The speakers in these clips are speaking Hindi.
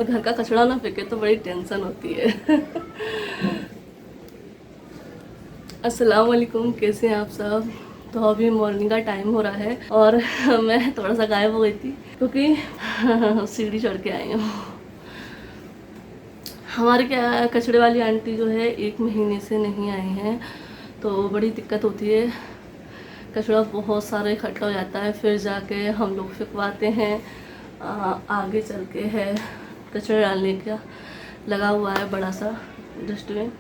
अगर घर का कचरा ना फेंके तो बड़ी टेंशन होती है। अस्सलाम वालेकुम, कैसे हैं आप सब। तो अभी मॉर्निंग का टाइम हो रहा है और मैं थोड़ा सा गायब हो गई थी क्योंकि सीढ़ी चढ़ के आई हूँ। हमारे क्या कचड़े वाली आंटी जो है 1 महीने से नहीं आई हैं, तो बड़ी दिक्कत होती है। कचड़ा बहुत सारा इकट्ठा हो जाता है, फिर जाके हम लोग फेंकवाते हैं। आगे चल के है कचरा डालने का लगा हुआ है बड़ा सा डस्टबिन।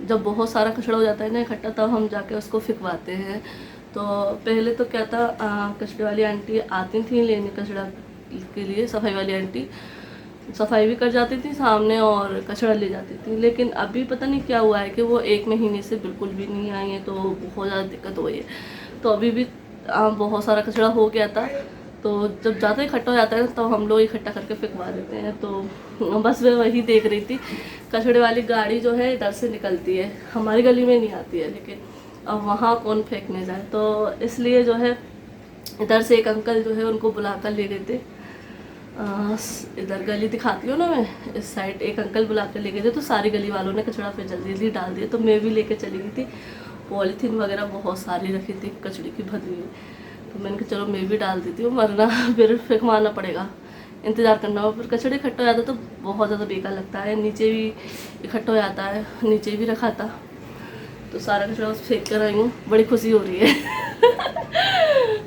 जब बहुत सारा कचड़ा हो जाता है ना इकट्ठा, तब हम जाके उसको फेंकवाते हैं। तो पहले तो क्या था, कचड़े वाली आंटी आती थी लेने कचड़ा के लिए, सफाई वाली आंटी सफाई भी कर जाती थी सामने और कचड़ा ले जाती थी। लेकिन अभी पता नहीं क्या हुआ है कि वो 1 महीने से बिल्कुल भी नहीं आई है, तो बहुत ज़्यादा दिक्कत हो गई है। तो अभी भी बहुत सारा कचड़ा हो गया था, तो जब ज़्यादा इकट्ठा हो जाता है तो हम लोग इकट्ठा करके फेंकवा देते हैं। तो बस मैं वही देख रही थी, कचड़े वाली गाड़ी जो है इधर से निकलती है, हमारी गली में नहीं आती है, लेकिन अब वहाँ कौन फेंकने जाए। तो इसलिए जो है इधर से एक अंकल जो है उनको बुला कर ले गए थे। इधर गली दिखाती हूँ ना मैं, इस साइड एक अंकल बुला कर ले गए थे, तो सारी गली वालों ने कचड़ा फिर जल्दी जल्दी डाल दिया। तो मैं भी लेके चली गई थी, पॉलीथीन वगैरह बहुत सारी रखी थी कचड़े की भरी हुई। तो मैंने कहा चलो मैं भी डाल देती हूँ, वरना फिर फेंकवाना पड़ेगा, इंतज़ार करना हो। फिर कचड़े इकट्ठा हो जाता है तो बहुत ज़्यादा बेकार लगता है। नीचे भी इकट्ठा हो जाता है, नीचे भी रखा था, तो सारा कचड़ा उस फेंक कर आई हूँ। बड़ी खुशी हो रही है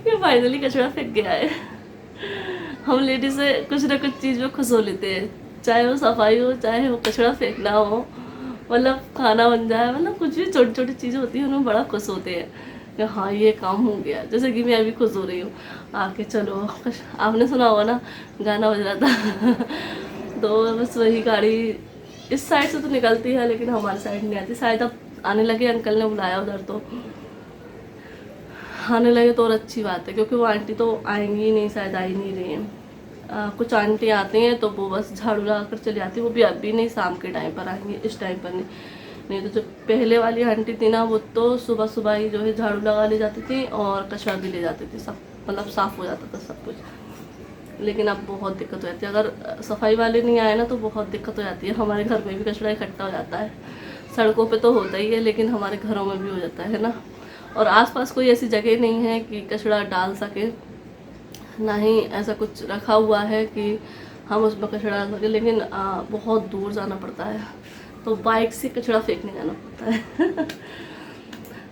कि फाइनली कचड़ा फेंक गया है। हम लेडीज से कुछ ना कुछ चीज़ में खुश हो लेते हैं, चाहे वो सफाई हो, चाहे वो कचड़ा फेंकना हो, मतलब खाना बन जाए, मतलब कुछ भी छोटी छोटी चीज़ें होती हैं उनमें बड़ा खुश होते हैं कि हाँ ये काम हो गया। जैसे कि मैं अभी खुश हो रही हूँ आके, चलो आपने सुना होगा ना गाना बज रहा था तो बस वही गाड़ी इस साइड से तो निकलती है लेकिन हमारी साइड नहीं आती। शायद अब आने लगे, अंकल ने बुलाया उधर, तो आने लगे तो और अच्छी बात है, क्योंकि वो आंटी तो आएंगी ही नहीं, शायद आ ही नहीं रही हैं। कुछ आंटी आती हैं तो वो बस झाड़ू लगा कर चली आती, वो भी अभी नहीं, शाम के टाइम पर आएंगी, इस टाइम पर नहीं। नहीं तो जो पहले वाली आंटी थी ना, वो तो सुबह सुबह ही जो है झाड़ू लगा ले जाती थी और कचरा भी ले जाती थी, सब मतलब साफ़ हो जाता था सब कुछ। लेकिन अब बहुत दिक्कत हो जाती है, अगर सफाई वाले नहीं आए ना तो बहुत दिक्कत हो जाती है। हमारे घर में भी कचरा इकट्ठा हो जाता है, सड़कों पे तो होता ही है, लेकिन हमारे घरों में भी हो जाता है ना। और आसपास कोई ऐसी जगह नहीं है कि कचरा डाल सके, ना ही ऐसा कुछ रखा हुआ है कि हम उसमें कचरा डाल सकें। लेकिन बहुत दूर जाना पड़ता है, तो बाइक से कचरा फेंकने जाना पड़ता है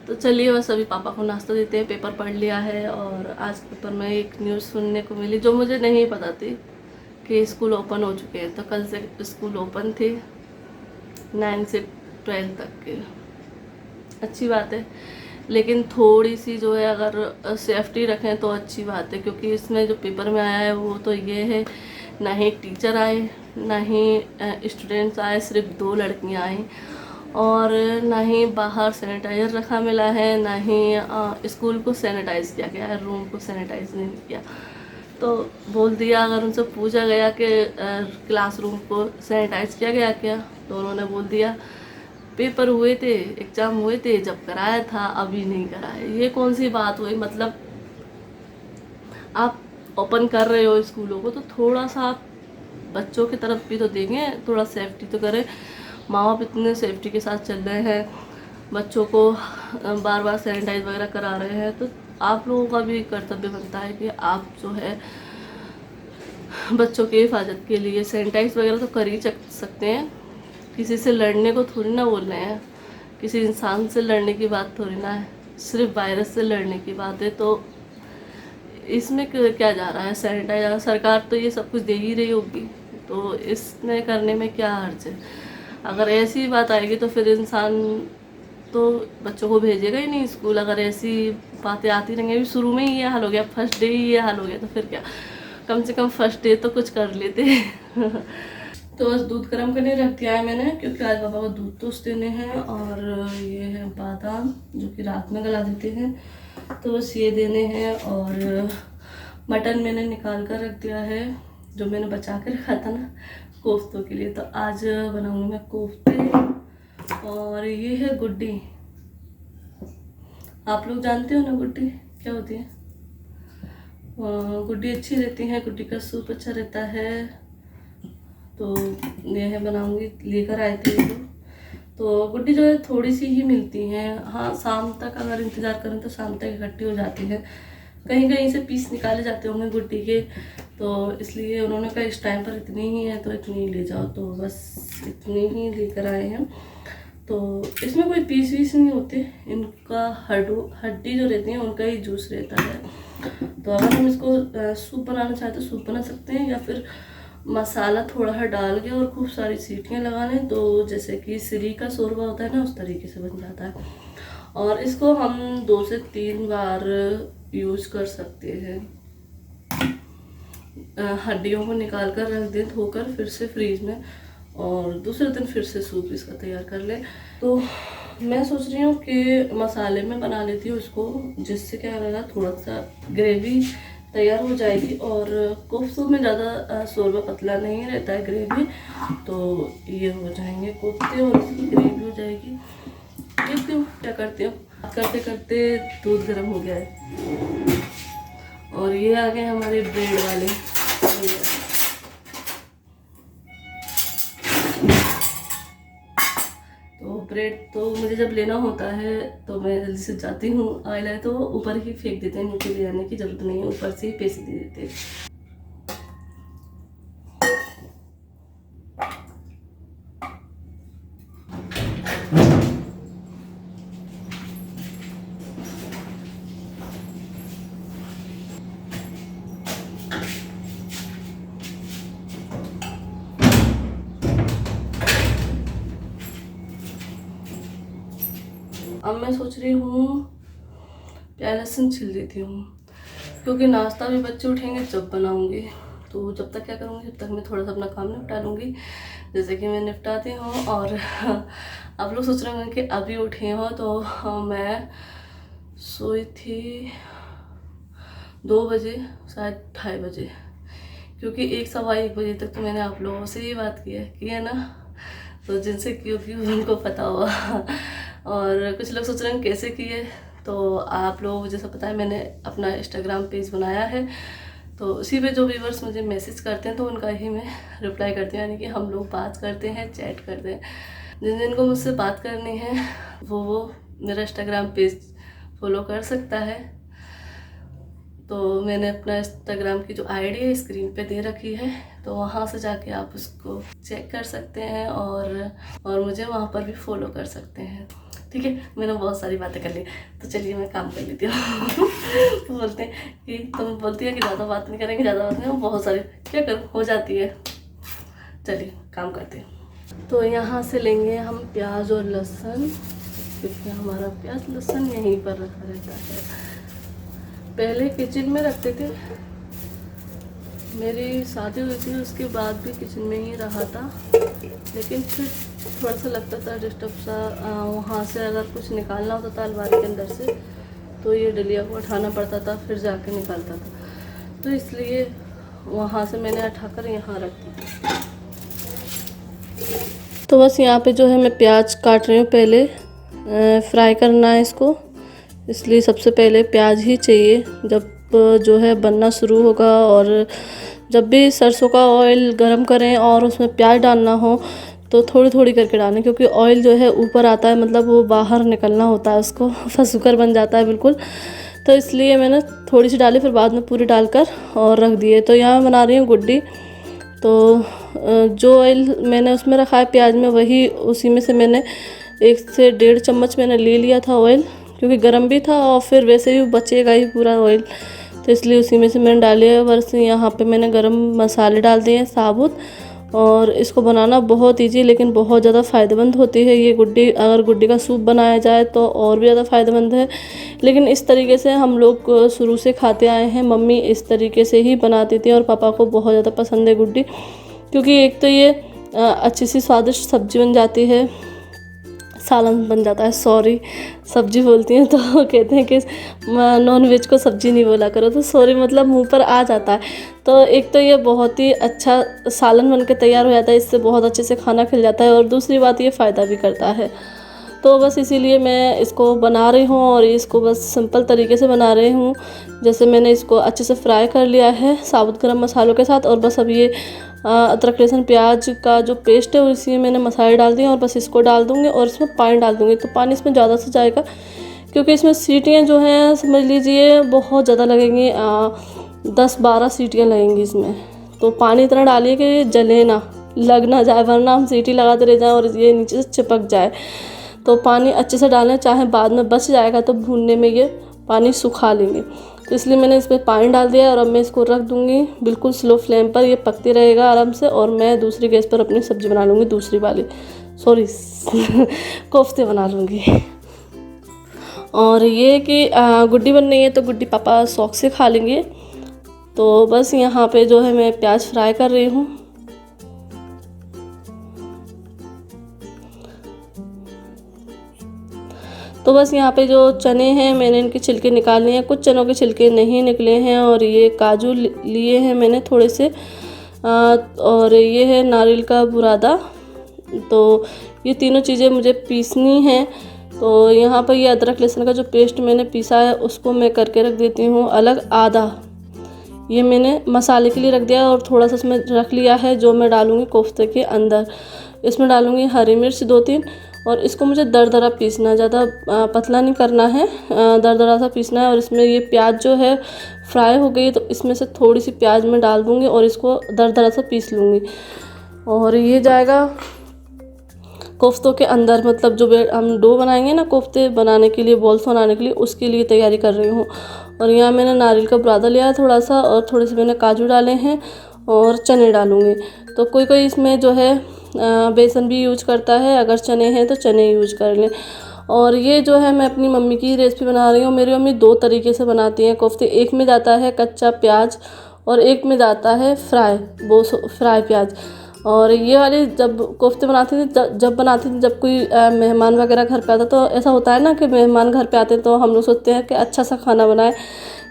तो चलिए बस अभी पापा को नाश्ता देते हैं। पेपर पढ़ लिया है और आज पेपर में एक न्यूज़ सुनने को मिली जो मुझे नहीं पता थी, कि स्कूल ओपन हो चुके हैं। तो कल से स्कूल ओपन थे 9 से 12 तक के, अच्छी बात है। लेकिन थोड़ी सी जो है अगर सेफ्टी रखें तो अच्छी बात है, क्योंकि इसमें जो पेपर में आया है वो तो ये है, ना ही टीचर आए ना ही स्टूडेंट्स आए, सिर्फ 2 लड़कियां आई, और ना ही बाहर सैनिटाइज़र रखा मिला है, ना ही स्कूल को सैनिटाइज़ किया गया है, रूम को सैनिटाइज़ नहीं किया। तो बोल दिया, अगर उनसे पूछा गया कि क्लासरूम को सैनिटाइज़ किया गया क्या, तो उन्होंने बोल दिया पेपर हुए थे, एग्ज़ाम हुए थे जब कराया था, अभी नहीं कराया। ये कौन सी बात हुई, मतलब आप ओपन कर रहे हो स्कूलों को तो थोड़ा सा आप बच्चों की तरफ भी तो देंगे, थोड़ा सेफ्टी तो करें। माँ बाप इतने सेफ्टी के साथ चल रहे हैं, बच्चों को बार बार सैनिटाइज वगैरह करा रहे हैं, तो आप लोगों का भी कर्तव्य बनता है कि आप जो है बच्चों की हिफाजत के लिए सैनिटाइज वगैरह तो कर ही सकते हैं। किसी से लड़ने को थोड़ी ना बोल रहे हैं, किसी इंसान से लड़ने की बात थोड़ी ना है, सिर्फ वायरस से लड़ने की बात है। तो इसमें क्या जा रहा है, सैनिटाइजर सरकार तो ये सब कुछ दे ही रही होगी, तो इसमें करने में क्या हर्ज है। अगर ऐसी बात आएगी तो फिर इंसान तो बच्चों को भेजेगा ही नहीं स्कूल। अगर ऐसी बातें आती रहेंगी, अभी शुरू में ही ये हाल हो गया, फर्स्ट डे ही ये हाल हो गया, तो फिर क्या, कम से कम फर्स्ट डे तो कुछ कर लेते तो बस दूध गर्म करने रख दिया है मैंने, क्योंकि आज पापा को दूध टोस्ट देने हैं। और ये है बादाम जो कि रात में गला देते हैं, तो बस ये देने हैं। और मटन मैंने निकाल कर रख दिया है, जो मैंने बचा कर रखा था ना कोफ्तों के लिए, तो आज बनाऊंगी मैं कोफ्ते। और ये है गुड्डी, आप लोग जानते हो ना गुड्डी क्या होती है। गुड्डी अच्छी रहती है, गुड्डी का सूप अच्छा रहता है। तो यह बनाऊंगी, लेकर आए थे ये तो गुड्डी जो है थोड़ी सी ही मिलती हैं। हाँ, शाम तक अगर इंतज़ार करें तो शाम तक इकट्ठी हो जाती है। कहीं कहीं से पीस निकाले जाते होंगे गुड्डी के, तो इसलिए उन्होंने कहा इस टाइम पर इतनी ही है तो इतनी ही ले जाओ, तो बस इतनी ही लेकर आए हैं। तो इसमें कोई पीस वीस नहीं होते, इनका हड्डी जो रहती है उनका ही जूस रहता है। तो अगर हम इसको सूप बनाना चाहते तो सूप बना सकते हैं, या फिर मसाला थोड़ा डाल के और खूब सारी सीटियाँ लगा लें, तो जैसे कि श्री का शोरबा होता है ना, उस तरीके से बन जाता है। और इसको हम 2 से 3 बार यूज कर सकते हैं। हड्डियों को निकाल कर रख दें धोकर फिर से फ्रीज में, और दूसरे दिन फिर से सूप इसका तैयार कर लें। तो मैं सोच रही हूँ कि मसाले में बना लेती हूँ इसको, जिससे क्या रहेगा थोड़ा सा ग्रेवी तैयार हो जाएगी। और कोफ्तों में ज़्यादा शोरबा पतला नहीं रहता है ग्रेवी, तो ये हो जाएंगे कोफ्ते और इसकी ग्रेवी हो जाएगी। देखती हूँ क्या करती हूँ। करते करते दूध गर्म हो गया है और ये आ गए हमारे ब्रेड वाले। तो ब्रेड तो मुझे जब लेना होता है तो मैं जल्दी से जाती हूँ, ऑयल है तो ऊपर ही फेंक देते हैं, नीचे ले जाने की ज़रूरत नहीं है, ऊपर से ही पेस्ट दे देते हैं। अब मैं सोच रही हूँ प्याज लहसुन छिल देती हूँ, क्योंकि नाश्ता भी बच्चे उठेंगे जब बनाऊँगी। तो जब तक क्या करूँगी, जब तक मैं थोड़ा सा अपना काम निपटा लूँगी, जैसे कि मैं निपटाती हूँ। और आप लोग सोच रहे होंगे कि अभी उठी हो, तो मैं सोई थी 2 बजे, शायद 2:30 बजे, क्योंकि 1 सवा 1 बजे तक तो मैंने आप लोगों से ही बात की है ना, तो जिनसे क्योंकि उनको पता हुआ। और कुछ लोग सोच रहे हैं कैसे किए, तो आप लोगों को जैसा पता है मैंने अपना इंस्टाग्राम पेज बनाया है, तो उसी पे जो व्यूअर्स मुझे मैसेज करते हैं तो उनका ही मैं रिप्लाई करती हूँ, यानी कि हम लोग बात करते हैं, चैट करते हैं। जिनको मुझसे बात करनी है वो मेरा इंस्टाग्राम पेज फॉलो कर सकता है। तो मैंने अपना इंस्टाग्राम की जो आईडी है स्क्रीन पे दे रखी है, तो वहाँ से जाके आप उसको चेक कर सकते हैं और मुझे वहाँ पर भी फॉलो कर सकते हैं। ठीक है, मैंने बहुत सारी बातें कर ली, तो चलिए मैं काम कर लेती हूँ। तो बोलते हैं कि तुम बोलती है कि ज़्यादा बात नहीं करेंगे, ज़्यादा बात नहीं, बहुत सारी क्या करूँ, हो जाती है। चलिए काम करते हैं। तो यहाँ से लेंगे हम प्याज और लहसुन, क्योंकि हमारा प्याज लहसुन यहीं पर रखा रहता है। पहले किचन में रखते थे, मेरी शादी हुई थी उसके बाद भी किचन में ही रहा था, लेकिन फिर थोड़ा सा लगता था डिस्टर्ब सा, वहाँ से अगर कुछ निकालना होता था अलमारी के अंदर से तो ये डलिया को उठाना पड़ता था, फिर जाके निकालता था, तो इसलिए वहाँ से मैंने उठाकर यहाँ रख दी। तो बस यहाँ पे जो है मैं प्याज काट रही हूँ, पहले फ्राई करना है इसको, इसलिए सबसे पहले प्याज ही चाहिए। जब जो है बनना शुरू होगा और जब भी सरसों का ऑयल गरम करें और उसमें प्याज डालना हो तो थोड़ी थोड़ी करके डालें, क्योंकि ऑयल जो है ऊपर आता है, मतलब वो बाहर निकलना होता है, उसको फंसूकर बन जाता है बिल्कुल। तो इसलिए मैंने थोड़ी सी डाली, फिर बाद में पूरी डालकर और रख दिए। तो यहाँ बना रही हूँ गुड्डी, तो जो ऑयल मैंने उसमें रखा है प्याज में, वही उसी में से मैंने 1 से 1.5 चम्मच मैंने ले लिया था ऑयल, क्योंकि गर्म भी था और फिर वैसे भी बचेगा ही पूरा ऑयल, तो इसलिए उसी में से मैंने डाले है। बस यहाँ पे मैंने गरम मसाले डाल दिए हैं साबुत, और इसको बनाना बहुत ईजी लेकिन बहुत ज़्यादा फ़ायदेमंद होती है ये गुड्डी। अगर गुड्डी का सूप बनाया जाए तो और भी ज़्यादा फ़ायदेमंद है, लेकिन इस तरीके से हम लोग शुरू से खाते आए हैं। मम्मी इस तरीके से ही बनाती थी और पापा को बहुत ज़्यादा पसंद है गुड्डी, क्योंकि एक तो ये अच्छी सी स्वादिष्ट सब्जी बन जाती है, सालन बन जाता है, सॉरी सब्जी बोलती हैं तो कहते हैं कि नॉन वेज को सब्जी नहीं बोला करो, तो सॉरी मतलब मुंह पर आ जाता है। तो एक तो ये बहुत ही अच्छा सालन बन के तैयार हो जाता है, इससे बहुत अच्छे से खाना खिल जाता है, और दूसरी बात ये फ़ायदा भी करता है। तो बस इसीलिए मैं इसको बना रही हूँ, और इसको बस सिंपल तरीके से बना रही हूँ। जैसे मैंने इसको अच्छे से फ्राई कर लिया है साबुत गरम मसालों के साथ, और बस अब ये अदरक लहसुन प्याज का जो पेस्ट है उसी में मैंने मसाले डाल दिए और बस इसको डाल दूँगी और इसमें पानी डाल दूँगी। तो पानी इसमें ज़्यादा से जाएगा क्योंकि इसमें सीटियाँ जो हैं समझ लीजिए बहुत ज़्यादा लगेंगी, 10-12 सीटियाँ लगेंगी इसमें। तो पानी इतना डालिए कि जले ना, लग ना जाए, वरना हम सीटी लगाते रह जाएं और ये नीचे से चिपक जाए। तो पानी अच्छे से डालें, चाहे बाद में बच जाएगा तो भूनने में ये पानी सुखा लेंगे। तो इसलिए मैंने इसमें पानी डाल दिया और अब मैं इसको रख दूँगी बिल्कुल स्लो फ्लेम पर। ये पकते रहेगा आराम से और मैं दूसरी गैस पर अपनी सब्ज़ी बना लूँगी, दूसरी वाली सॉरी कोफ्ते बना लूँगी। और ये कि गुड्डी बन रही है तो गुड्डी पापा शौक से खा लेंगे। तो बस यहाँ पे जो है मैं प्याज फ्राई कर रही हूँ। तो बस यहाँ पे जो चने हैं मैंने इनके छिलके निकाल लिए हैं, कुछ चनों के छिलके नहीं निकले हैं। और ये काजू लिए हैं मैंने थोड़े से, और ये है नारियल का बुरादा। तो ये तीनों चीज़ें मुझे पीसनी हैं। तो यहाँ पर ये अदरक लहसुन का जो पेस्ट मैंने पीसा है उसको मैं करके रख देती हूँ अलग। आधा ये मैंने मसाले के लिए रख दिया और थोड़ा सा इसमें रख लिया है जो मैं डालूँगी कोफ्ते के अंदर। इसमें डालूँगी हरी मिर्च 2-3 और इसको मुझे दरदरा पीसना है, ज़्यादा पतला नहीं करना है, दरदरा सा पीसना है। और इसमें ये प्याज जो है फ्राई हो गई तो इसमें से थोड़ी सी प्याज मैं डाल दूँगी और इसको दरदरा सा पीस लूँगी। और ये जाएगा कोफ्तों के अंदर, मतलब जो हम डो बनाएंगे ना कोफ्ते बनाने के लिए, बॉल्स बनाने के लिए, उसके लिए तैयारी कर रही हूँ। और यहाँ मैंने नारियल का बुरादा लिया है थोड़ा सा और थोड़े से मैंने काजू डाले हैं और चने डालूँगी। तो कोई इसमें जो है बेसन भी यूज करता है, अगर चने हैं तो चने यूज कर लें। और ये जो है मैं अपनी मम्मी की रेसिपी बना रही हूँ। मेरी मम्मी 2 तरीके से बनाती हैं कोफ्ते। एक में जाता है कच्चा प्याज और एक में जाता है फ्राई प्याज। और ये वाली जब कोफ्ते बनाती थी जब कोई मेहमान वगैरह घर पे आता तो ऐसा होता है ना कि मेहमान घर पे आते हैं तो हम लोग सोचते हैं कि अच्छा सा खाना बनाए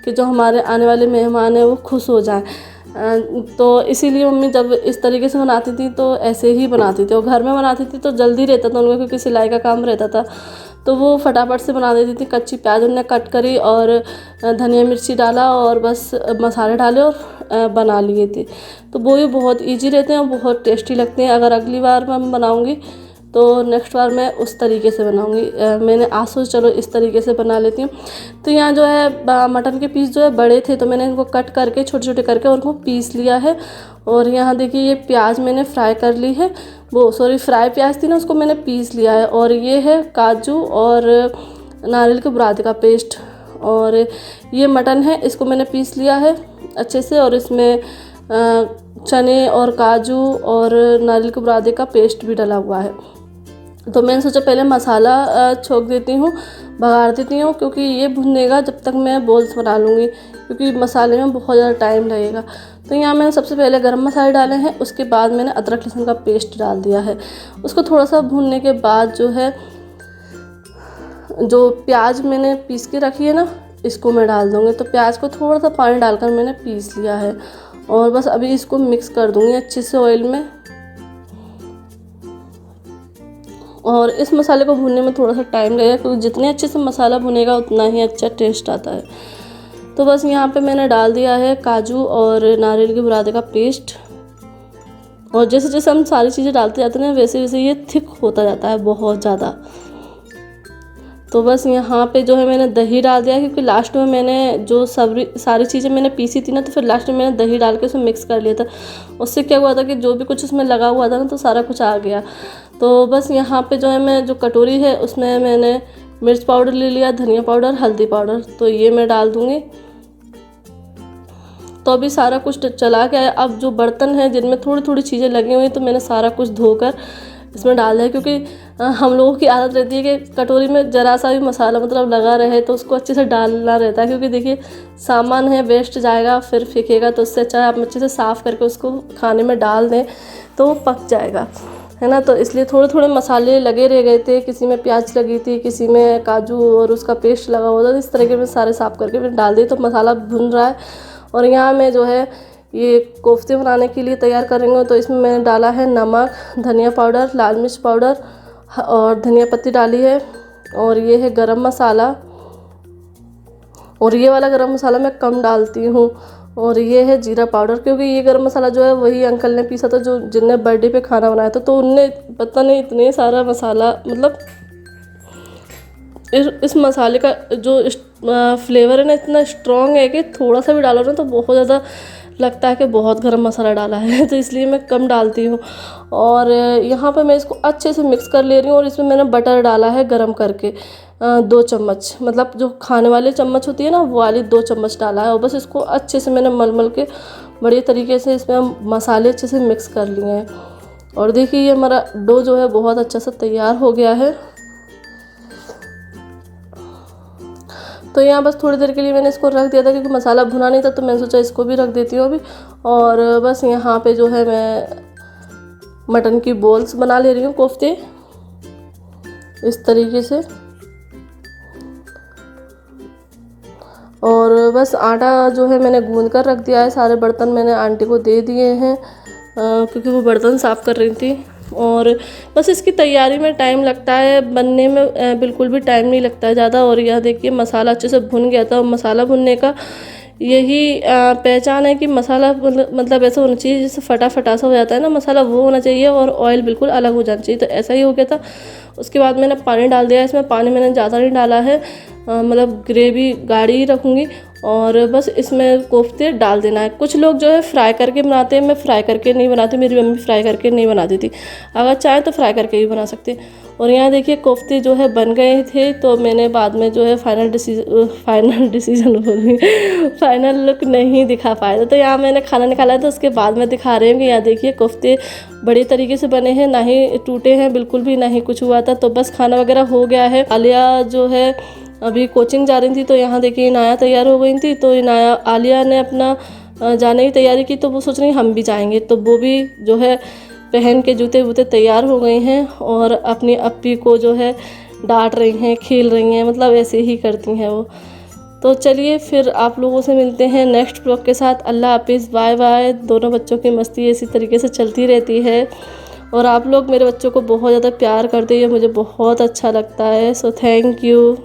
कि जो हमारे आने वाले मेहमान हैं वो खुश हो जाएं। तो इसीलिए मम्मी जब इस तरीके से बनाती थी तो ऐसे ही बनाती थी। और घर में बनाती थी तो जल्दी रहता था उनको, क्योंकि सिलाई का काम रहता था तो वो फटाफट से बना देती थी। कच्ची प्याज उन्होंने कट करी और धनिया मिर्ची डाला और बस मसाले डाले और बना लिए थे। तो वो भी बहुत इजी रहते हैं और बहुत टेस्टी लगते हैं। अगर अगली बार मैं बनाऊँगी तो नेक्स्ट बार मैं उस तरीके से बनाऊँगी। मैंने आज सोचा चलो इस तरीके से बना लेती हूँ। तो यहाँ जो है मटन के पीस जो है बड़े थे तो मैंने इनको कट करके छोटे छोटे करके उनको पीस लिया है। और यहाँ देखिए ये प्याज मैंने फ्राई कर ली है, फ्राई प्याज थी ना उसको मैंने पीस लिया है। और ये है काजू और नारियल के बुरादे का पेस्ट। और ये मटन है, इसको मैंने पीस लिया है अच्छे से और इसमें चने और काजू और नारियल के बुरादे का पेस्ट भी डला हुआ है। तो मैंने सोचा पहले मसाला छोंक देती हूँ, भगाड़ देती हूँ, क्योंकि ये भुनेगा जब तक मैं बॉल्स बना लूँगी, क्योंकि मसाले में बहुत ज़्यादा टाइम लगेगा। तो यहाँ मैंने सबसे पहले गरम मसाले डाले हैं, उसके बाद मैंने अदरक लहसुन का पेस्ट डाल दिया है। उसको थोड़ा सा भूनने के बाद जो है जो प्याज मैंने पीस के रखी है ना इसको मैं डाल दूँगी। तो प्याज को थोड़ा सा पानी डालकर मैंने पीस लिया है और बस अभी इसको मिक्स कर दूँगी अच्छे से ऑयल में। और इस मसाले को भूनने में थोड़ा सा टाइम लगेगा, क्योंकि जितने अच्छे से मसाला भुनेगा उतना ही अच्छा टेस्ट आता है। तो बस यहाँ पे मैंने डाल दिया है काजू और नारियल के बुरादे का पेस्ट। और जैसे जैसे हम सारी चीज़ें डालते जाते हैं वैसे वैसे ये थिक होता जाता है बहुत ज़्यादा। तो बस यहाँ पे जो है मैंने दही डाल दिया, क्योंकि लास्ट में मैंने जो सारी चीज़ें मैंने पीसी थी ना तो फिर लास्ट में मैंने दही डाल के उसमें मिक्स कर लिया था। उससे क्या हुआ था कि जो भी कुछ उसमें लगा हुआ था ना तो सारा कुछ आ गया। तो बस यहाँ पे जो है मैं जो कटोरी है उसमें मैंने मिर्च पाउडर ले लिया, धनिया पाउडर, हल्दी पाउडर, तो ये मैं डाल दूँगी। तो अभी सारा कुछ चला गया है। अब जो बर्तन है जिनमें थोड़ी थोड़ी चीज़ें लगी हुई तो मैंने सारा कुछ धोकर इसमें डाल दिया, क्योंकि हम लोगों की आदत रहती है कि कटोरी में ज़रा सा भी मसाला मतलब लगा रहे तो उसको अच्छे से डालना रहता है, क्योंकि देखिए सामान है वेस्ट जाएगा फिर फेंकेगा, तो उससे अच्छा है आप अच्छे से साफ़ करके उसको खाने में डाल दें तो वो पक जाएगा, है ना। तो इसलिए थोड़े थोड़े मसाले लगे रह गए थे, किसी में प्याज लगी थी, किसी में काजू और उसका पेस्ट लगा हुआ था। इस तरीके में सारे साफ़ करके मैंने डाल दिए। तो मसाला भुन रहा है और यहाँ मैं जो है ये कोफ्ते बनाने के लिए तैयार करेंगे। तो इसमें मैंने डाला है नमक, धनिया पाउडर, लाल मिर्च पाउडर और धनिया पत्ती डाली है। और ये है गरम मसाला, और ये वाला गरम मसाला मैं कम डालती हूँ। और ये है जीरा पाउडर, क्योंकि ये गरम मसाला जो है वही अंकल ने पीसा था जो जिनने बर्थडे पे खाना बनाया था, तो उनने पता नहीं इतने सारा मसाला, मतलब इस मसाले का जो फ्लेवर है ना इतना स्ट्रॉन्ग है कि थोड़ा सा भी डालो ना तो बहुत ज़्यादा लगता है कि बहुत गरम मसाला डाला है, तो इसलिए मैं कम डालती हूँ। और यहाँ पे मैं इसको अच्छे से मिक्स कर ले रही हूँ, और इसमें मैंने बटर डाला है गरम करके 2 चम्मच, मतलब जो खाने वाले चम्मच होती है ना वो वाली 2 चम्मच डाला है। और बस इसको अच्छे से मैंने मल के बढ़िया तरीके से इसमें मसाले अच्छे से मिक्स कर लिए हैं। और देखिए ये हमारा डो जो है बहुत अच्छा सा तैयार हो गया है। तो यहाँ बस थोड़ी देर के लिए मैंने इसको रख दिया था, क्योंकि मसाला भुना नहीं था, तो मैंने सोचा इसको भी रख देती हूँ अभी। और बस यहाँ पे जो है मैं मटन की बॉल्स बना ले रही हूँ, कोफ्ते, इस तरीके से। और बस आटा जो है मैंने गूंद कर रख दिया है, सारे बर्तन मैंने आंटी को दे दिए हैं, क्योंकि वो बर्तन साफ़ कर रही थी। और बस इसकी तैयारी में टाइम लगता है, बनने में बिल्कुल भी टाइम नहीं लगता है ज़्यादा। और यह देखिए मसाला अच्छे से भुन गया था। और मसाला भुनने का यही पहचान है कि मसाला मतलब ऐसा होना चाहिए जैसे फटा फटा सा हो जाता है ना मसाला, वो होना चाहिए, और ऑयल बिल्कुल अलग हो जाना चाहिए। तो ऐसा ही हो गया था। उसके बाद मैंने पानी डाल दिया, इसमें पानी मैंने ज़्यादा नहीं डाला है, मतलब ग्रेवी गाढ़ी ही रखूँगी। और बस इसमें कोफ्ते डाल देना है। कुछ लोग जो है फ्राई करके बनाते हैं, मैं फ्राई करके नहीं बनाती, मेरी मम्मी फ्राई करके नहीं बनाती थी, अगर चाहे तो फ्राई करके भी बना सकते। और यहाँ देखिए कोफ्ते जो है बन गए थे, तो मैंने बाद में जो है फाइनल डिसीजन फाइनल लुक नहीं दिखा पाया था। तो यहाँ मैंने खाना निकाला था, उसके बाद में दिखा रही हूँ कि यहाँ देखिए कोफ्ते बड़े तरीके से बने हैं, ना ही टूटे हैं बिल्कुल भी, ना ही कुछ हुआ था। तो बस खाना वगैरह हो गया है। आलिया जो है अभी कोचिंग जा रही थी, तो यहाँ देखिए इनाया तैयार हो गई थी। तो इनाया आलिया ने अपना जाने की तैयारी की, तो वो सोच रही हम भी जाएंगे, तो वो भी जो है पहन के जूते वूते तैयार हो गई हैं, और अपनी अप्पी को जो है डांट रही हैं, खेल रही हैं, मतलब ऐसे ही करती हैं वो। तो चलिए फिर आप लोगों से मिलते हैं नेक्स्ट ब्लॉग के साथ। अल्लाह हाफिज़, बाय बाय। दोनों बच्चों की मस्ती इसी तरीके से चलती रहती है, और आप लोग मेरे बच्चों को बहुत ज़्यादा प्यार करते हैं, मुझे बहुत अच्छा लगता है। So thank you.